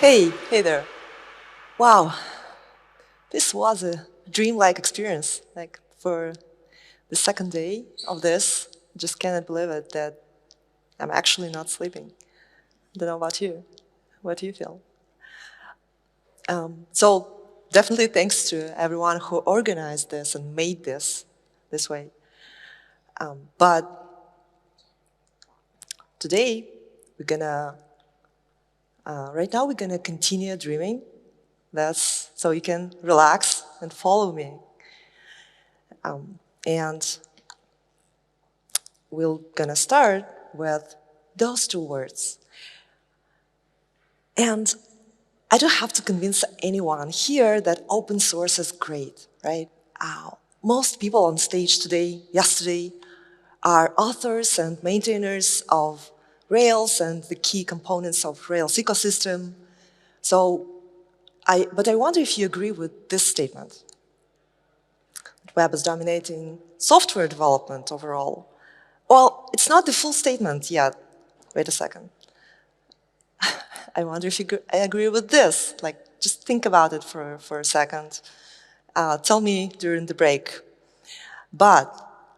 Hey there. Wow, this was a dreamlike experience. Like for the second day of this, just cannot believe it that I'm actually not sleeping. Don't know about you. What do you feel? So definitely thanks to everyone who organized this and made this way. But today we're gonna, right now we're gonna continue dreaming. That's so you can relax and follow me. And we're gonna start with those two words. And I don't have to convince anyone here that open source is great, right? Most people on stage today, yesterday, are authors and maintainers of Rails and the key components of Rails ecosystem. But I wonder if you agree with this statement. Web is dominating software development overall. Well, it's not the full statement yet. Wait a second. I wonder if I agree with this. Like, just think about it for a second. Tell me during the break. But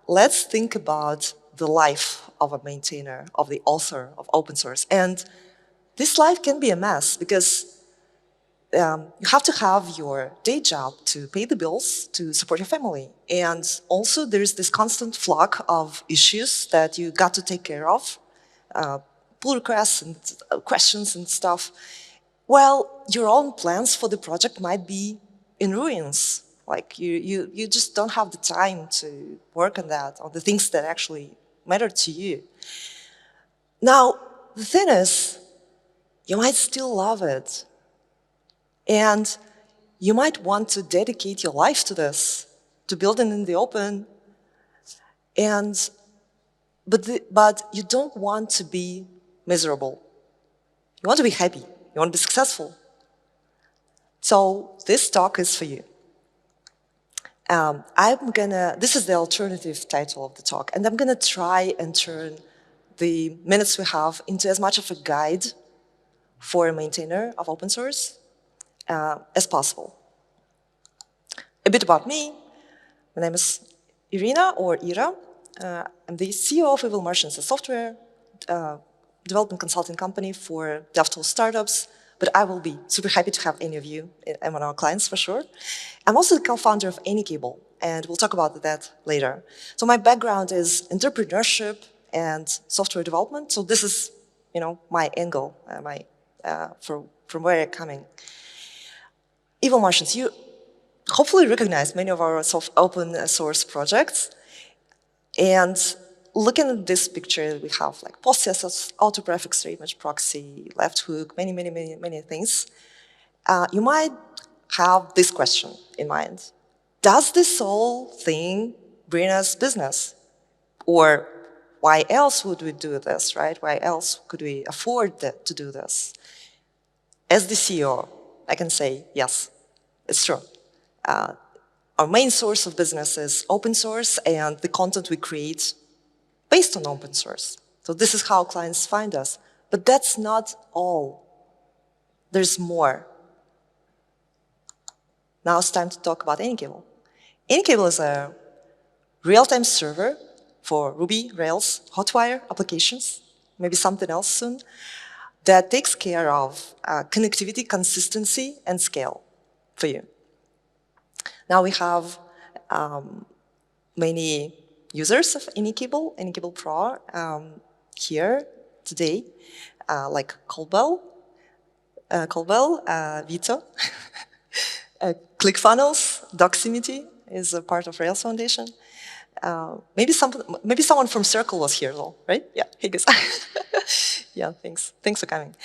let's think about the life of a maintainer, of the author of open source. And this life can be a mess because you have to have your day job to pay the bills, to support your family. And also there's this constant flock of issues that you got to take care of, pull requests and questions and stuff. Well, your own plans for the project might be in ruins. Like you just don't have the time to work on that, on the things that actually matter to you. Now, the thing is, you might still love it. And you might want to dedicate your life to this, to building in the open. But you don't want to be miserable. You want to be happy. You want to be successful. So this talk is for you. This is the alternative title of the talk, and I'm gonna try and turn the minutes we have into as much of a guide for a maintainer of open source as possible. A bit about me. My name is Irina, or Ira. I'm the CEO of Evil Martians, a software development consulting company for DevTools startups, but I will be super happy to have any of you among our clients for sure. I'm also the co-founder of AnyCable, and we'll talk about that later. So my background is entrepreneurship and software development. So this is, my angle, from where I'm coming. Evil Martians, you hopefully recognize many of our open source projects. And looking at this picture, we have like post CSS, auto prefix, image proxy, left hook, many things. You might have this question in mind. Does this whole thing bring us business? Or why else would we do this, right? Why else could we afford to do this? As the CEO, I can say, yes, it's true. Our main source of business is open source and the content we create based on open source. So this is how clients find us. But that's not all. There's more. Now it's time to talk about AnyCable. AnyCable is a real-time server for Ruby, Rails, Hotwire applications, maybe something else soon, that takes care of connectivity, consistency, and scale for you. Now we have many users of AnyCable, AnyCable Pro here today, like Colbell, Vito, ClickFunnels, Doximity is a part of Rails Foundation. Maybe someone from Circle was here, though, right? Yeah, hey guys. Yeah, thanks for coming.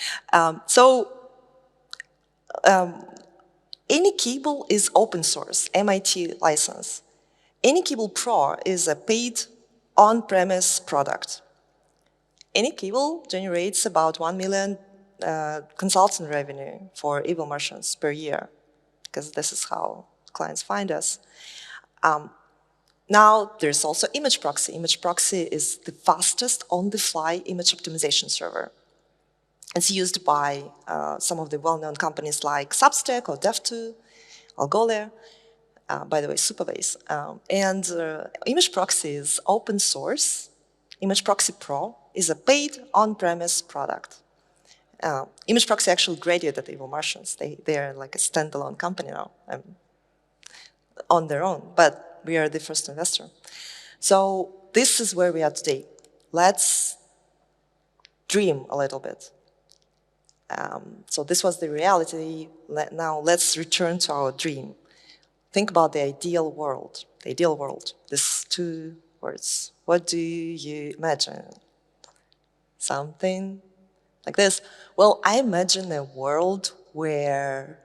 AnyCable is open source, MIT license. AnyCable Pro is a paid on-premise product. AnyCable generates about 1 million consultant revenue for Evil Martians per year, because this is how clients find us. Now, there's also image proxy. Image proxy is the fastest on-the-fly image optimization server. It's used by some of the well-known companies like Substack or Dev2, Algolia, by the way, Superbase. And Image Proxy is open source. Image Proxy Pro is a paid on-premise product. Image Proxy actually graduated Evil Martians. They're like a standalone company now, on their own, but we are the first investor. So this is where we are today. Let's dream a little bit. So this was the reality. Now let's return to our dream. Think about the ideal world. The ideal world. These two words. What do you imagine? Something like this. Well, I imagine a world where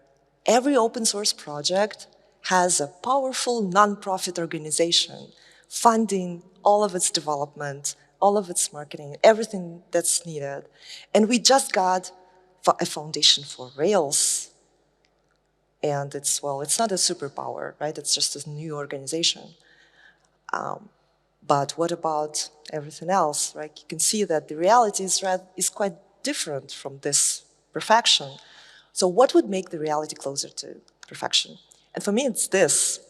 every open source project has a powerful nonprofit organization funding all of its development, all of its marketing, everything that's needed. And we just got a foundation for Rails. And it's, well, it's not a superpower, right? It's just a new organization. But what about everything else, right? You can see that the reality is quite different from this perfection. So what would make the reality closer to perfection? And for me, it's this.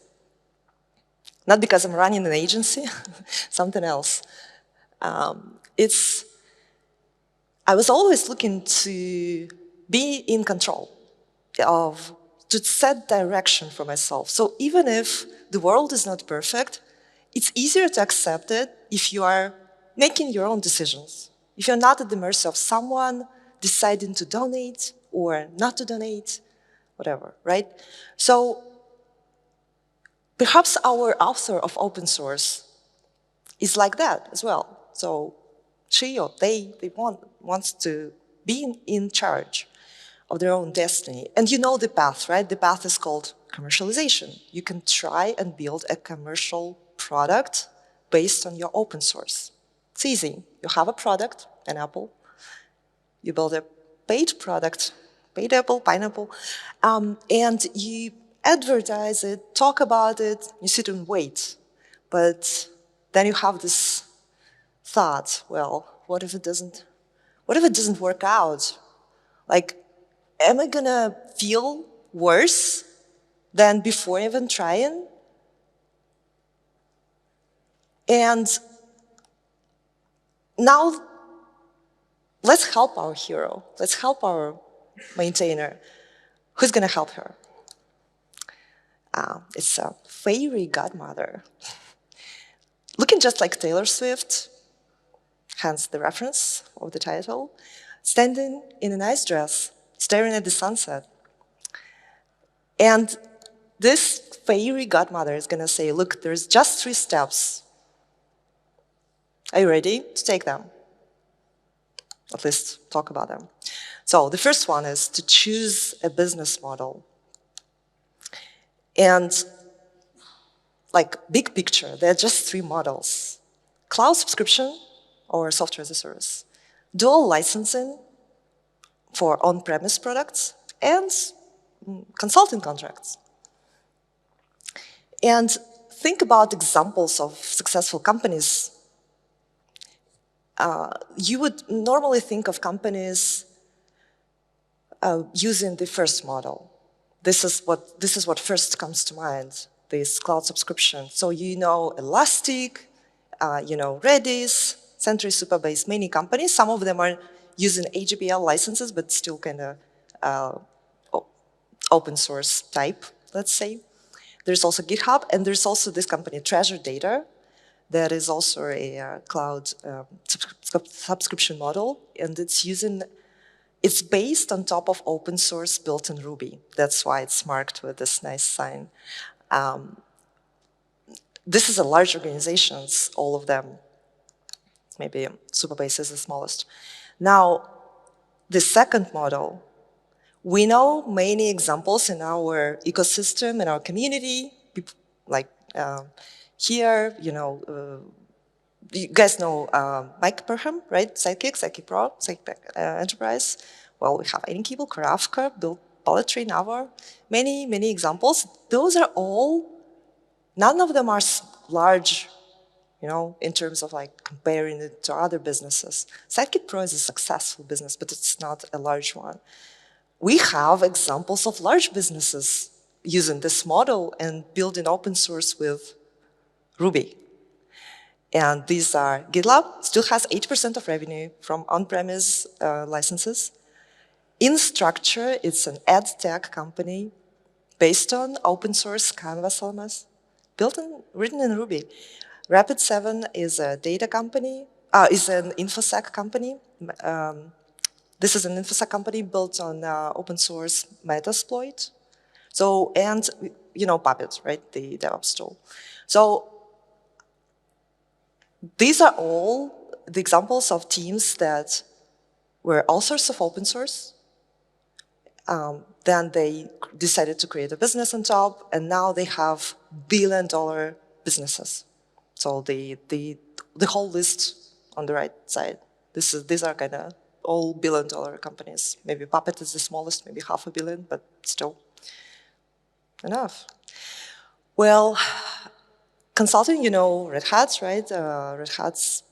Not because I'm running an agency, something else. I was always looking to be in control to set direction for myself. So even if the world is not perfect, it's easier to accept it if you are making your own decisions. If you're not at the mercy of someone deciding to donate or not to donate, whatever, right? So perhaps our author of open source is like that as well. So she or they wants to be in charge of their own destiny. And you know the path, right? The path is called commercialization. You can try and build a commercial product based on your open source. It's easy. You have a product, an apple. You build a paid product, paid apple, pineapple, and you advertise it, talk about it, you sit and wait. But then you have this thought, well, what if it doesn't work out? Like, am I gonna feel worse than before even trying? And now, let's help our hero. Let's help our maintainer. Who's gonna help her? It's a fairy godmother. Looking just like Taylor Swift, hence the reference of the title, standing in a nice dress, staring at the sunset. And this fairy godmother is gonna say, look, there's just 3 steps. Are you ready to take them? At least talk about them. So the first one is to choose a business model. And like big picture, there are just 3 models. Cloud subscription or software as a service. Dual licensing for on-premise products and consulting contracts. And think about examples of successful companies. You would normally think of companies using the first model. This is what first comes to mind, this cloud subscription. So you know Elastic, you know Redis, Sentry, Superbase, many companies. Some of them are using AGPL licenses, but still kind of open source type, let's say. There's also GitHub, and there's also this company, Treasure Data, that is also a cloud subscription model, and it's based on top of open source built in Ruby. That's why it's marked with this nice sign. This is a large organizations, all of them. Maybe Superbase is the smallest. Now, the second model, we know many examples in our ecosystem, in our community, like here, you know, you guys know Mike Perham, right? Sidekick Pro, Sidekick Enterprise. Well, we have AnyCable, Kafka, Build, Poetry, Navar, many examples. Those are all, none of them are large in terms of like comparing it to other businesses. Sidekick Pro is a successful business, but it's not a large one. We have examples of large businesses using this model and building open source with Ruby. And these are GitLab, still has 8% of revenue from on-premise licenses. Instructure, it's an ed tech company based on open source Canvas LMS, written in Ruby. Rapid7 is a data company, is an InfoSec company. This is an InfoSec company built on open source Metasploit. So, and, Puppet, right, the DevOps tool. So, these are all the examples of teams that were all sorts of open source. Then they decided to create a business on top, and now they have billion-dollar businesses. So the whole list on the right side, these are kind of all billion-dollar companies. Maybe Puppet is the smallest, maybe $500 million, but still enough. Well, consulting, Red Hat, right? Red Hat's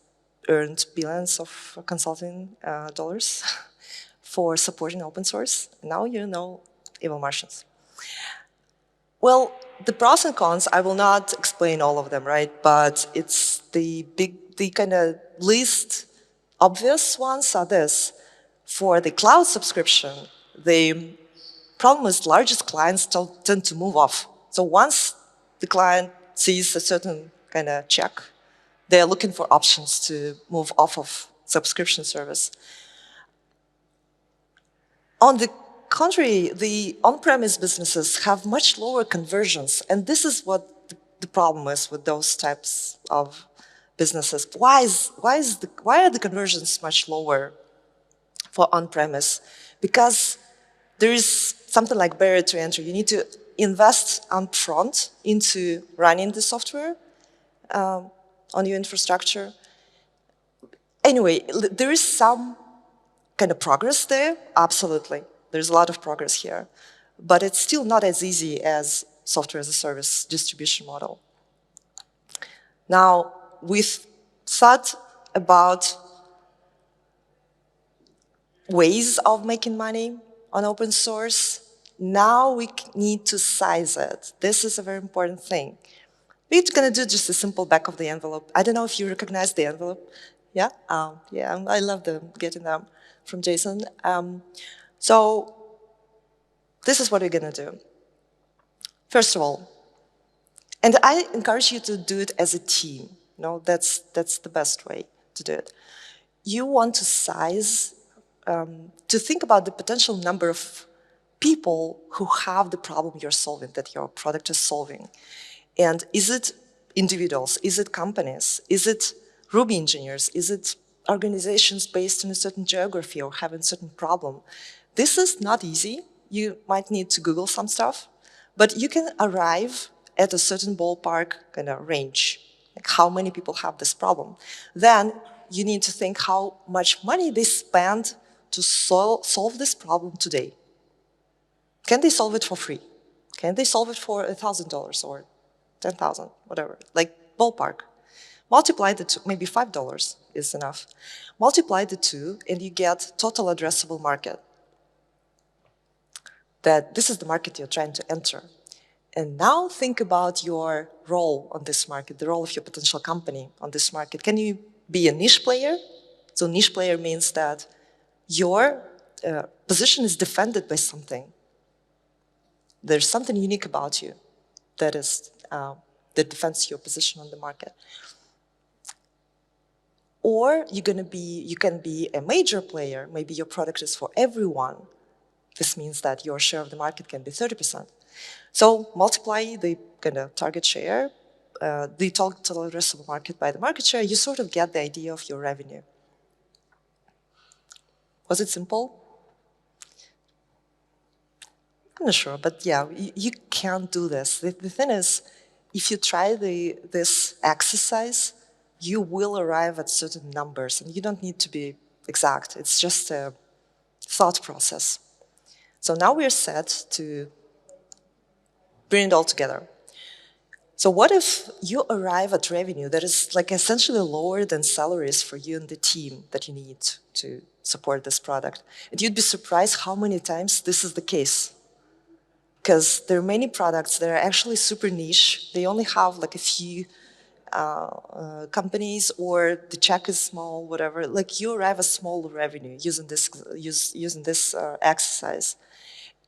earned billions of consulting dollars for supporting open source. Now you know Evil Martians. Well, the pros and cons, I will not explain all of them, right? But it's the kind of least obvious ones are this. For the cloud subscription, the problem is largest clients tend to move off. So once the client sees a certain kind of check, they're looking for options to move off of subscription service. On the contrary, the on-premise businesses have much lower conversions, and this is what the problem is with those types of businesses. Why are the conversions much lower for on-premise? Because there is something like barrier to entry. You need to invest upfront into running the software on your infrastructure. Anyway, there is some kind of progress there, absolutely. There's a lot of progress here. But it's still not as easy as software as a service distribution model. Now, we've thought about ways of making money on open source. Now we need to size it. This is a very important thing. We're going to do just a simple back of the envelope. I don't know if you recognize the envelope. Yeah? Yeah, I love getting them from Jason. So this is what we're going to do. First of all, and I encourage you to do it as a team. That's the best way to do it. You want to size, to think about the potential number of people who have the problem you're solving, that your product is solving. And is it individuals? Is it companies? Is it Ruby engineers? Is it organizations based in a certain geography or having a certain problem? This is not easy. You might need to Google some stuff, but you can arrive at a certain ballpark kind of range, like how many people have this problem. Then you need to think how much money they spend to solve this problem today. Can they solve it for free? Can they solve it for $1,000 or 10,000, whatever, like ballpark? Multiply the two, maybe $5 is enough. Multiply the two and you get total addressable market. That this is the market you're trying to enter. And now think about your role on this market, the role of your potential company on this market. Can you be a niche player? So niche player means that your position is defended by something. There's something unique about you that defends your position on the market. Or you can be a major player. Maybe your product is for everyone. This means that your share of the market can be 30%. So multiply the kind of target share, the total addressable market by the market share, you sort of get the idea of your revenue. Was it simple? I'm not sure, but yeah, you can't do this. The thing is, if you try this exercise, you will arrive at certain numbers, and you don't need to be exact. It's just a thought process. So now we're set to bring it all together. So what if you arrive at revenue that is like essentially lower than salaries for you and the team that you need to support this product? And you'd be surprised how many times this is the case. Because there are many products that are actually super niche. They only have like a few companies, or the check is small, whatever. Like you arrive at small revenue using this exercise.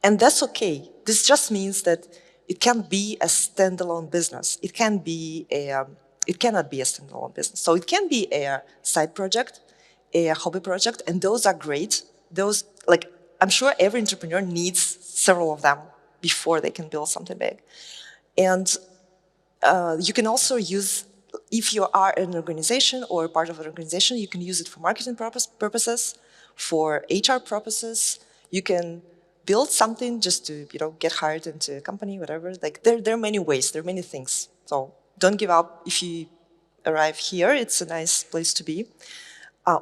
And that's okay. This just means that it can be a standalone business. It cannot be a standalone business. So it can be a side project, a hobby project, and those are great. Those, like, I'm sure every entrepreneur needs several of them before they can build something big. And you can also use, if you are an organization or part of an organization, you can use it for marketing purposes, for HR purposes. You can build something just to get hired into a company, whatever. Like there are many ways, there are many things. So don't give up if you arrive here. It's a nice place to be.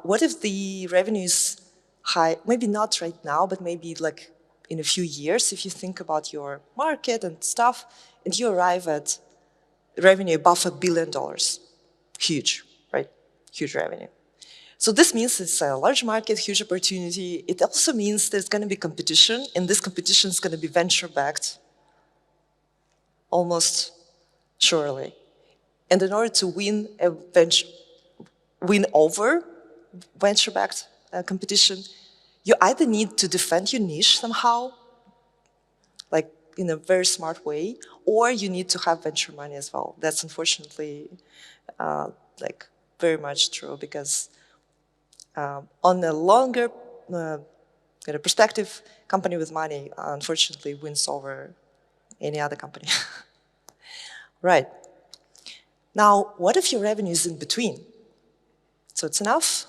What if the revenue is high? Maybe not right now, but maybe like in a few years, if you think about your market and stuff, and you arrive at revenue above $1 billion. Huge, right? Huge revenue. So this means it's a large market, huge opportunity. It also means there's going to be competition, and this competition is going to be venture-backed, almost surely. And in order to win over venture-backed competition, you either need to defend your niche somehow, like in a very smart way, or you need to have venture money as well. That's unfortunately like very much true, because on a longer perspective, company with money unfortunately wins over any other company. Right. Now, what if your revenue is in between? So it's enough,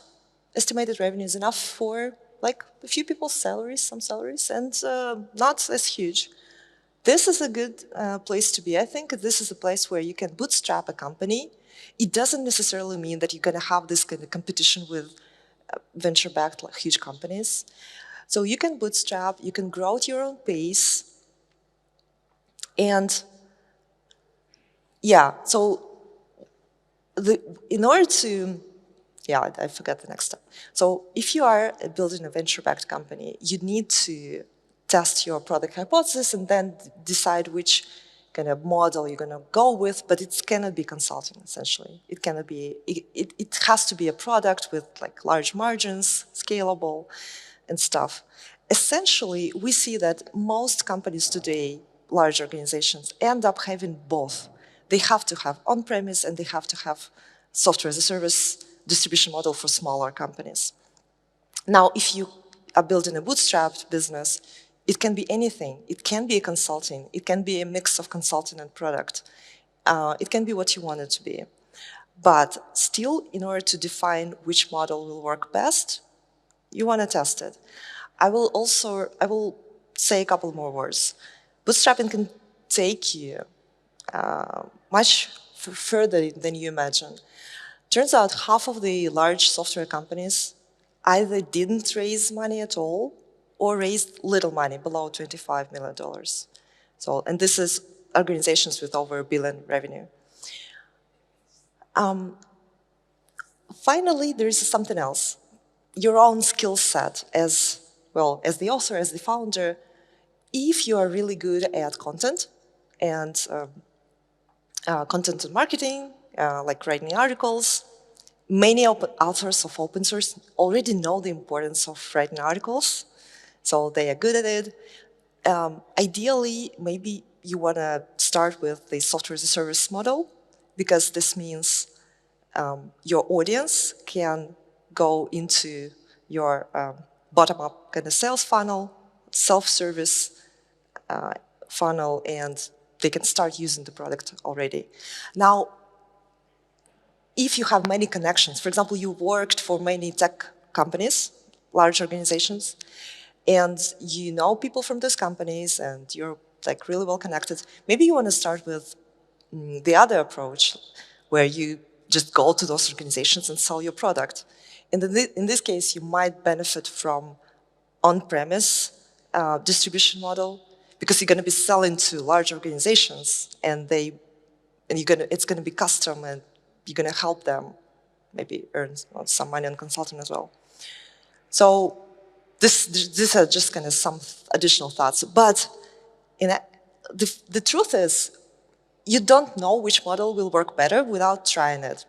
estimated revenue is enough for like a few people's salaries, some salaries, and not as huge. This is a good place to be. I think this is a place where you can bootstrap a company. It doesn't necessarily mean that you're going to have this kind of competition with venture-backed like huge companies. So you can bootstrap, you can grow at your own pace. And yeah, so in order to, yeah, I forgot the next step. So if you are building a venture-backed company, you need to test your product hypothesis and then decide which kind of model you're going to go with, but it cannot be consulting, essentially. It cannot be, it has to be a product with like large margins, scalable, and stuff. Essentially, we see that most companies today, large organizations, end up having both. They have to have on-premise and they have to have software as a service distribution model for smaller companies. Now, if you are building a bootstrapped business, it can be anything. It can be a consulting. It can be a mix of consulting and product. It can be what you want it to be. But still, in order to define which model will work best, you want to test it. I will say a couple more words. Bootstrapping can take you much further than you imagine. Turns out half of the large software companies either didn't raise money at all or raised little money, below $25 million. So, and this is organizations with over $1 billion revenue. Finally, there is something else. Your own skill set as, well, as the author, as the founder. If you are really good at content and content and marketing, like writing articles, many authors of open source already know the importance of writing articles, so they are good at it. Ideally, maybe you want to start with the software as a service model, because this means your audience can go into your bottom-up kind of sales funnel, self-service funnel, and they can start using the product already. Now, if you have many connections, for example, you worked for many tech companies, large organizations, and you know people from those companies and you're like really well connected, maybe you want to start with the other approach where you just go to those organizations and sell your product. In this case, you might benefit from on-premise distribution model, because you're going to be selling to large organizations and they and it's gonna be custom, and you're gonna help them maybe earn some money on consulting as well. So these are just kind of some additional thoughts. But the truth is, you don't know which model will work better without trying it.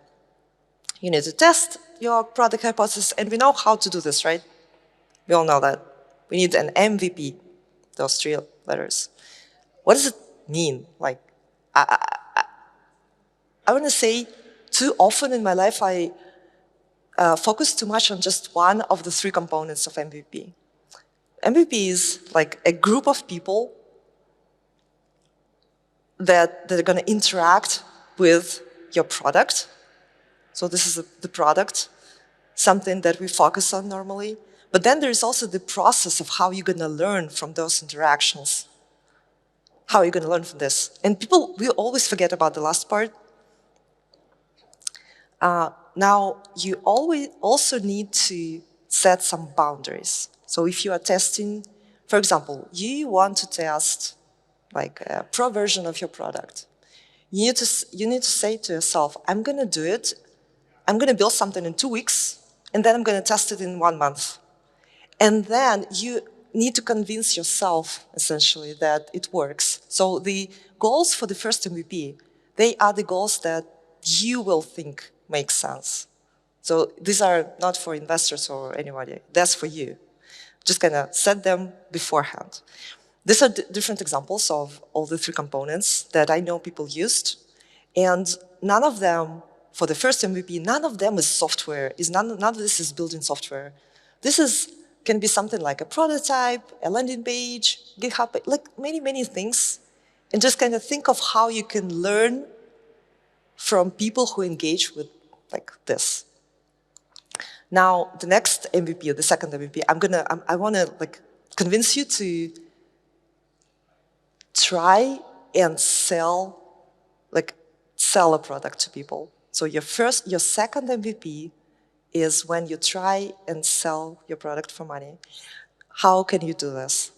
You need to test your product hypothesis, and we know how to do this, right? We all know that. We need an MVP, those 3 letters. What does it mean? Like, I want to say, too often in my life, I focus too much on just one of the 3 components of MVP. MVP is like a group of people that are going to interact with your product. So this is the product, something that we focus on normally. But then there's also the process of how you're going to learn from those interactions. How are you going to learn from this? And people will always forget about the last part. Now, you always also need to set some boundaries. So if you are testing, for example, you want to test like a pro version of your product. You need to say to yourself, I'm going to do it. I'm going to build something in 2 weeks, and then I'm going to test it in 1 month. And then you need to convince yourself, essentially, that it works. So the goals for the first MVP, they are the goals that you will think make sense. So these are not for investors or anybody. That's for you. Just kind of set them beforehand. These are different examples of all the 3 components that I know people used. And none of them, for the first MVP, none of them is software. None of this is building software. This can be something like a prototype, a landing page, GitHub, like many, many things. And just kind of think of how you can learn from people who engage with like this. Now, the next MVP, the second MVP, I want to like convince you to try and sell a product to people. So your second MVP is when you try and sell your product for money. How can you do this?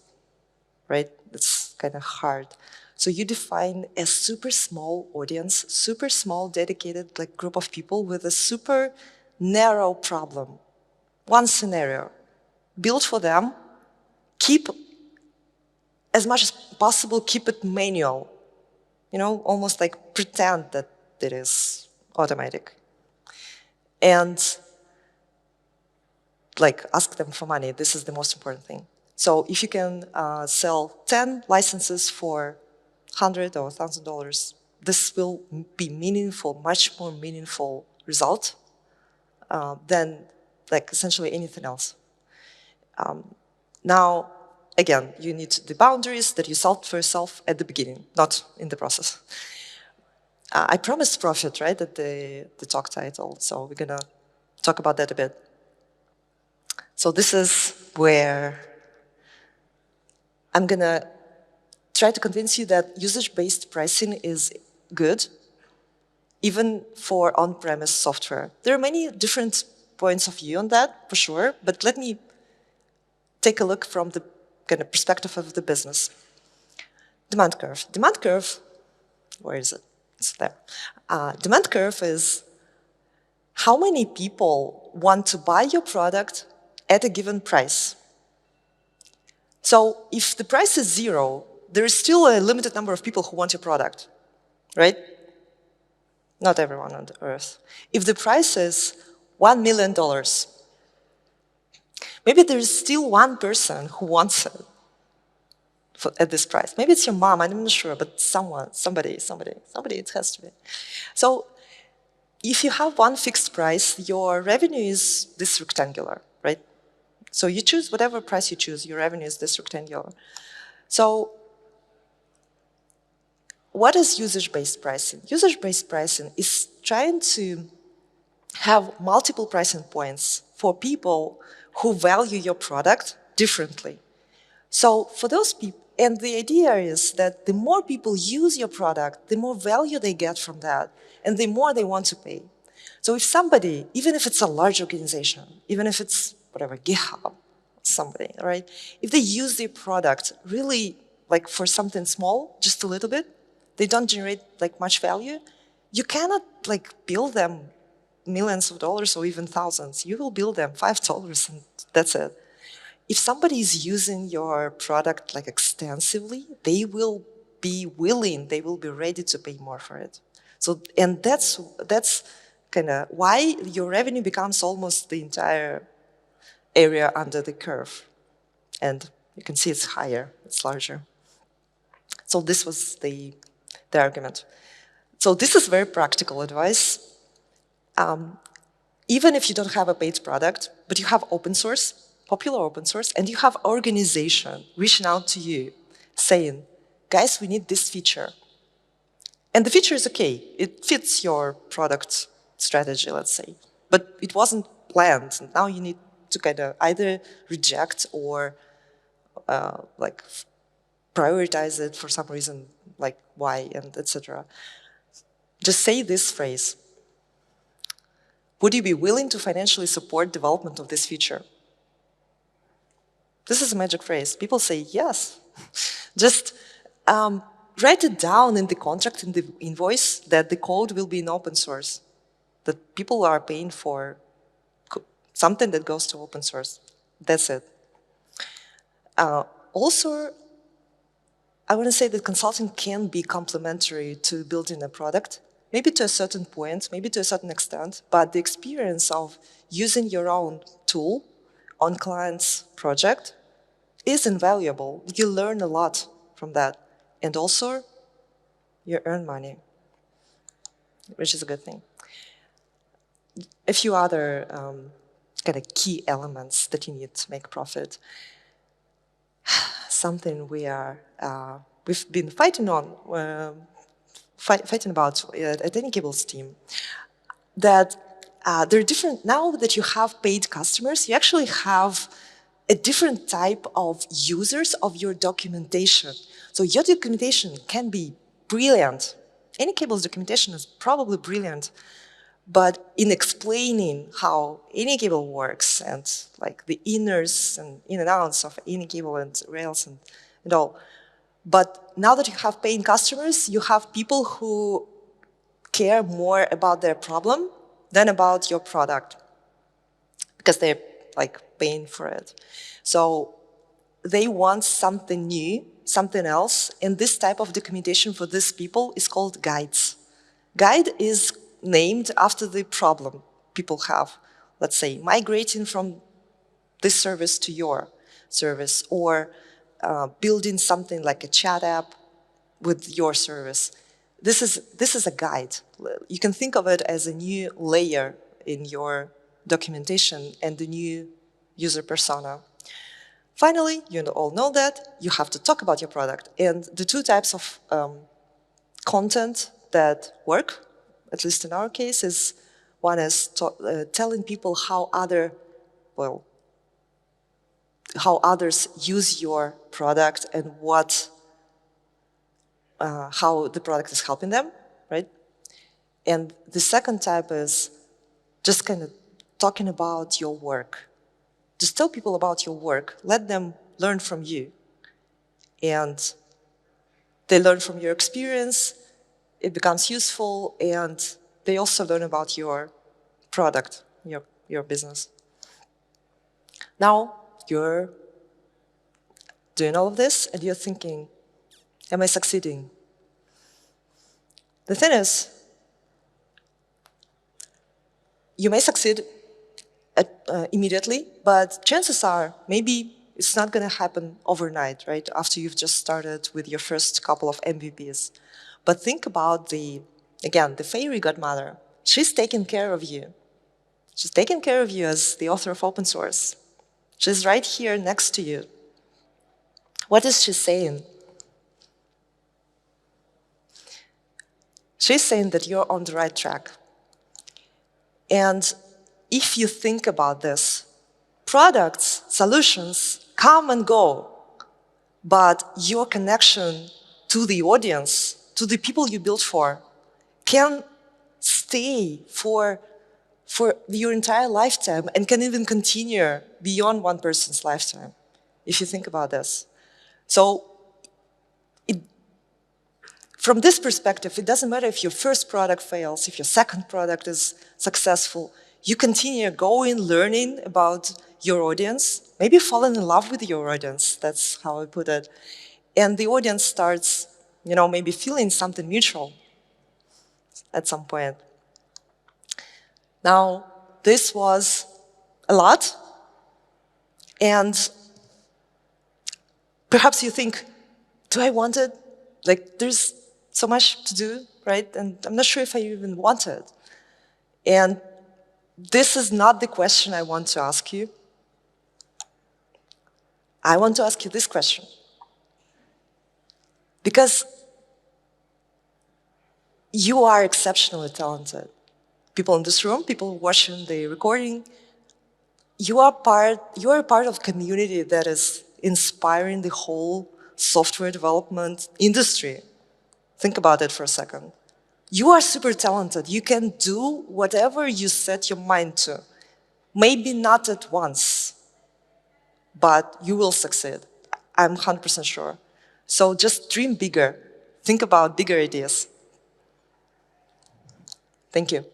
Right? It's kind of hard. So you define a super small audience, super small dedicated like group of people with a super narrow problem. One scenario. Build for them. Keep, as much as possible, keep it manual. You know, almost like pretend that it is automatic. And like ask them for money. This is the most important thing. So if you can sell 10 licenses for $100 or $1,000, this will be meaningful, much more meaningful result than like essentially anything else. Now, again, you need the boundaries that you set for yourself at the beginning, not in the process. I promised profit, right, at the talk title, so we're gonna talk about that a bit. So this is where I'm gonna try to convince you that usage-based pricing is good, even for on-premise software. There are many different points of view on that, for sure, but let me take a look from the kind of perspective of the business. Demand curve. Demand curve, where is it? It's there. Demand curve is how many people want to buy your product at a given price. So if the price is 0, there is still a limited number of people who want your product, right? Not everyone on the earth. If the price is $1 million, maybe there is still one person who wants it at this price. Maybe it's your mom, I'm not sure, but somebody, it has to be. So if you have one fixed price, your revenue is this rectangular, right? So you choose whatever price you choose, your revenue is this rectangular. So what is usage-based pricing? Usage-based pricing is trying to have multiple pricing points for people who value your product differently. So for those people, and the idea is that the more people use your product, the more value they get from that, and the more they want to pay. So if somebody, even if it's a large organization, even if it's whatever, GitHub, somebody, right? If they use their product really like for something small, just a little bit, they don't generate like much value, you cannot like build them millions of dollars or even thousands. You will build them $5 and that's it. If somebody is using your product like extensively, they will be willing, they will be ready to pay more for it. So, and that's kind of why your revenue becomes almost the entire area under the curve. And you can see it's higher, it's larger. So this was the argument. So this is very practical advice. Even if you don't have a paid product, but you have open source, popular open source, and you have organization reaching out to you saying, guys, we need this feature. And the feature is okay. It fits your product strategy, let's say. But it wasn't planned. And now you need to kind of either reject or like prioritize it for some reason, like why and etc. Just say this phrase. Would you be willing to financially support development of this feature? This is a magic phrase. People say yes. Just write it down in the contract, in the invoice, that the code will be in open source, that people are paying for something that goes to open source. That's it. Also, I want to say that consulting can be complementary to building a product, maybe to a certain point, maybe to a certain extent, but the experience of using your own tool on client's project is invaluable. You learn a lot from that. And also, you earn money, which is a good thing. A few other kind of key elements that you need to make profit. Something we've been fighting about at Any Cable's team, that they're different. Now that you have paid customers, you actually have a different type of users of your documentation. So your documentation can be brilliant. Any Cable's documentation is probably brilliant, but in explaining how Any Cable works and like the inners and in and outs of Any Cable and Rails and all. But now that you have paying customers, you have people who care more about their problem than about your product, because they're like paying for it. So they want something new, something else, and this type of documentation for these people is called guides. Guide is named after the problem people have. Let's say migrating from this service to your service, or building something like a chat app with your service. This is a guide. You can think of it as a new layer in your documentation and the new user persona. Finally, you all know that you have to talk about your product. And the two types of content that work, at least in our case, is one is telling people how others use your product and how the product is helping them, right? And the second type is just kind of talking about your work. Just tell people about your work. Let them learn from you. And they learn from your experience, it becomes useful, and they also learn about your product, your business. Now, you're doing all of this, and you're thinking, am I succeeding? The thing is, you may succeed immediately, but chances are maybe it's not going to happen overnight, right? After you've just started with your first couple of MVPs. But think about the fairy godmother. She's taking care of you. She's taking care of you as the author of open source. She's right here next to you. What is she saying? She's saying that you're on the right track. And if you think about this, products, solutions come and go, but your connection to the audience, to the people you built for, can stay for your entire lifetime and can even continue beyond one person's lifetime, if you think about this. So From this perspective, it doesn't matter if your first product fails, if your second product is successful, you continue going, learning about your audience, maybe falling in love with your audience, that's how I put it. And the audience starts, maybe feeling something mutual at some point. Now, this was a lot, and perhaps you think, do I want it? Like, there's so much to do, right? And I'm not sure if I even want it. And this is not the question I want to ask you. I want to ask you this question. Because you are exceptionally talented. People in this room, people watching the recording, you are a part of a community that is inspiring the whole software development industry. Think about it for a second. You are super talented. You can do whatever you set your mind to. Maybe not at once, but you will succeed. I'm 100% sure. So just dream bigger. Think about bigger ideas. Thank you.